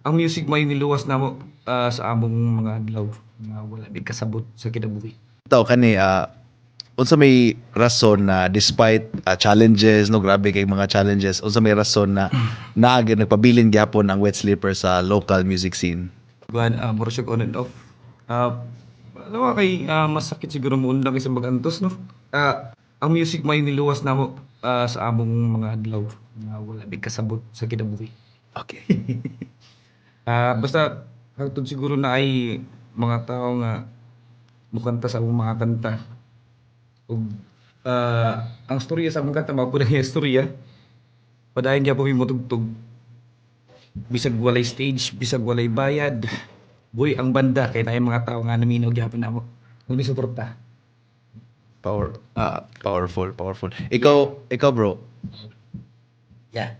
Ang music may niluwas namo sa among mga adlaw nga wala may kasabot sa kinabuhi. Ito kani unsa may rason na despite challenges no grabe kay mga challenges unsa may rason na naagi nagpabilin gyapon ang Wet Sleeper sa local music scene. Kuan mura siya on and off. Ano kay masakit siguro mo undang sa magantos no. Ang music may niluwas namo sa among mga adlaw nga wala may kasabot sa kinabuhi. Okay. Basta hangtod siguro na ay mga tao nga mukanta sa among mga kanta. Ug ang storya sa among kanta mao pud ang istorya. Padayon gyapon mi motugtog. Bisag walay stage, bisag walay bayad. Boy ang banda kay naay mga tao nga naminaw gyapon namo. Ug suporta. Powerful. Ikaw bro. Yeah.